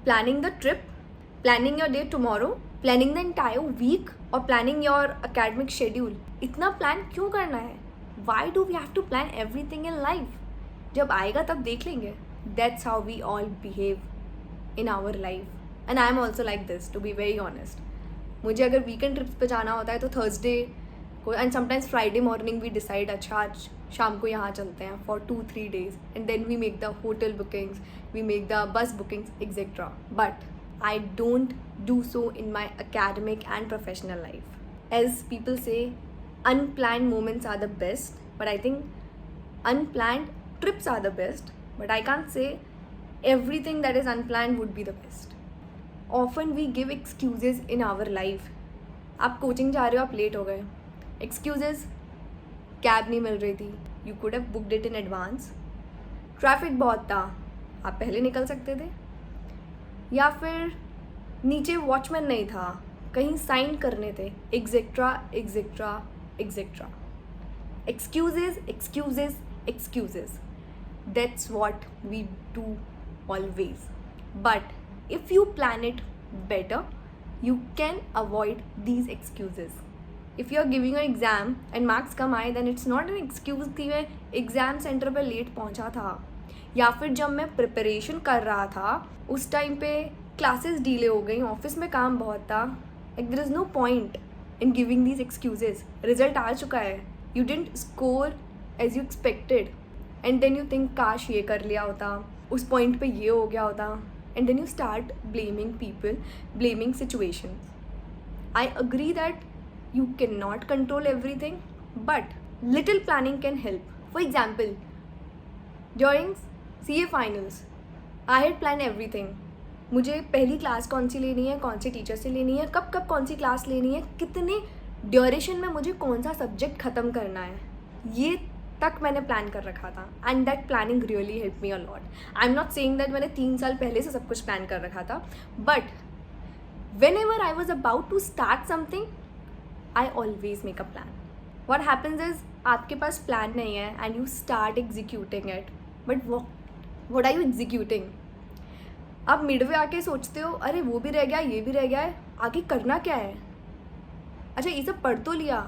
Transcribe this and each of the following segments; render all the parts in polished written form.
planning the trip, planning your day tomorrow, planning the entire week, or planning your academic schedule. इतना plan क्यों करना है? Why do we have to plan everything in life? जब आएगा तब देख लेंगे. That's how we all behave in our life. And I am also like this, to be very honest. मुझे अगर weekend trips पे जाना होता है तो Thursday को and sometimes Friday morning we decide अच्छा आज शाम को यहाँ चलते हैं for 2-3 days, and then we make the hotel bookings, we make the bus bookings, etc. But I don't do so in my academic and professional life. As people say, unplanned moments are the best, but I think unplanned trips are the best. But I can't say everything that is unplanned would be the best. Often we give excuses in our life. आप coaching जा रहे हो, आप late हो गए. Excuses, cab नहीं मिल रही थी, you could have booked it in advance. Traffic बहुत था, आप पहले निकल सकते थे. या फिर नीचे वॉचमैन नहीं था, कहीं साइन करने थे, etcetera etcetera etcetera. Excuses excuses excuses. That's what we do always. But if you plan it better, you can avoid these excuses. If you are giving an exam and marks कम आए, then it's not an excuse कि मैं exam centre पे late पहुंचा था, या फिर जब मैं प्रिपरेशन कर रहा था उस टाइम पे क्लासेस डिले हो गई, ऑफिस में काम बहुत था. Like there is no point in giving these excuses. Result आ चुका है, you didn't score as you expected, and then you think काश ये कर लिया होता, उस पॉइंट पे ये हो गया होता. And then you start blaming people, blaming situations. I agree that you cannot control everything, but little planning can help. For example, during CA finals, I had planned everything. मुझे पहली क्लास कौन सी लेनी है, कौन से टीचर से लेनी है, कब कब कौन सी क्लास लेनी है, कितने ड्यूरेशन में मुझे कौन सा सब्जेक्ट ख़त्म करना है, ये तक मैंने प्लान कर रखा था. And that planning really help me a lot. I am not saying that मैंने 3 साल पहले से सब कुछ प्लान कर रखा था, but whenever I was about to start something, I always make a plan. What happens is, आपके पास प्लान नहीं है and you start executing it, but what are you executing? आप मिडवे आके सोचते हो अरे वो भी रह गया, ये भी रह गया है, आगे करना क्या है? अच्छा ये सब पढ़ तो लिया,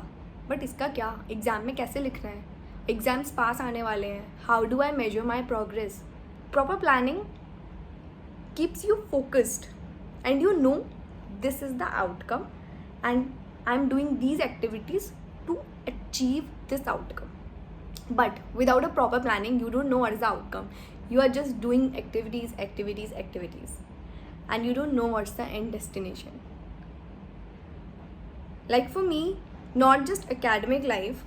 बट इसका क्या, एग्ज़ाम में कैसे लिखना है, एग्ज़ाम्स पास आने वाले हैं, how do I measure my progress? Proper planning keeps you focused and you know this is the outcome and I am doing these activities to achieve this outcome. But without a proper planning you don't know what is the outcome. You are just doing activities and you don't know what's the end destination. Like for me, not just academic life,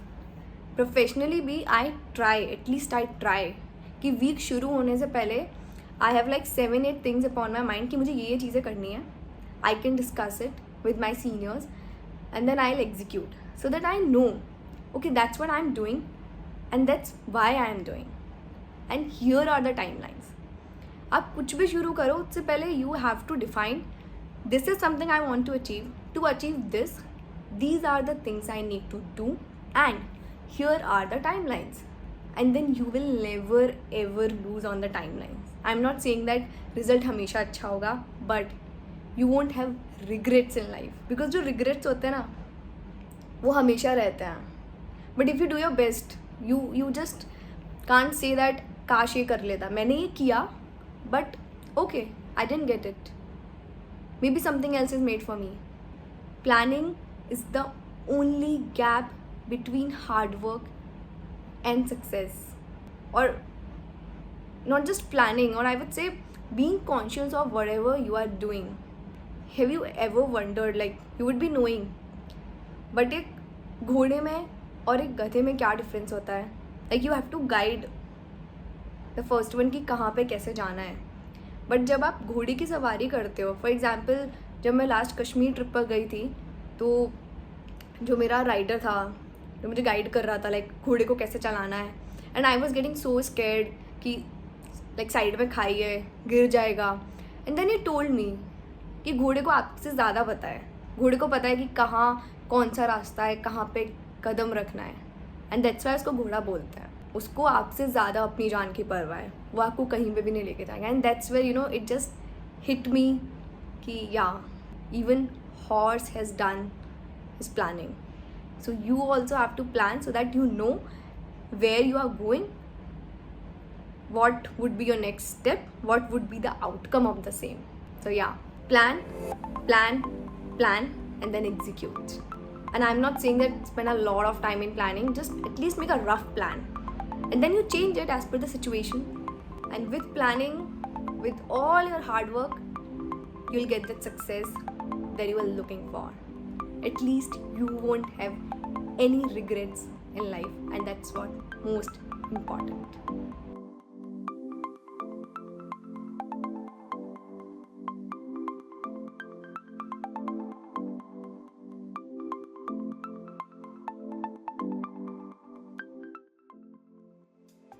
professionally भी I try, at least I try कि week शुरू होने से पहले I have like 7-8 things upon my mind कि मुझे ये चीज़ें करनी है. I can discuss it with my seniors and then I'll execute so that I know, okay, that's what I'm doing and that's why I am doing. And here are the timelines. आप कुछ भी शुरू करो उससे पहले you have to define this is something I want to achieve. To achieve this, these are the things I need to do and here are the timelines. And then you will never ever lose on the timelines. I'm not saying that result हमेशा अच्छा होगा, but you won't have regrets in life. Because जो regrets होते हैं ना वो हमेशा रहते हैं. But if you do your best, you just can't say that काश ये कर लेता, मैंने ये किया but okay I didn't get it, maybe something else is made for me. Planning is the only gap between hard work and success. और not just planning, और I would say being conscious of whatever you are doing. Have you ever wondered, like you would be knowing, but एक घोड़े में और एक गधे में क्या डिफरेंस होता है? Like you have to guide the first one कि कहाँ पे कैसे जाना है. बट जब आप घोड़े की सवारी करते हो, फॉर एग्ज़ाम्पल जब मैं लास्ट कश्मीर ट्रिप पर गई थी तो जो मेरा राइडर था जो मुझे गाइड कर रहा था लाइक घोड़े को कैसे चलाना है, and I was getting so scared कि लाइक साइड में खाई है, गिर जाएगा. And then he told me कि घोड़े को आपसे ज़्यादा पता है, घोड़े को पता है कि कहाँ कौन सा रास्ता है, कहाँ पे कदम रखना है, एंड दैट्स वाई उसको घोड़ा बोलते हैं. उसको आपसे ज़्यादा अपनी जान की परवाह है, वो आपको कहीं पे भी नहीं लेके जाएगा. And that's where you know it just hit me कि yeah, even horse has done his planning. So you also have to plan so that you know where you are going, what would be your next step, what would be the outcome of the same. So yeah, plan, plan, plan, and then execute. And I'm not saying that spend a lot of time in planning, just at least make a rough plan. And then you change it as per the situation. And with planning, with all your hard work, you'll get that success that you are looking for. At least you won't have any regrets in life, and that's what most important.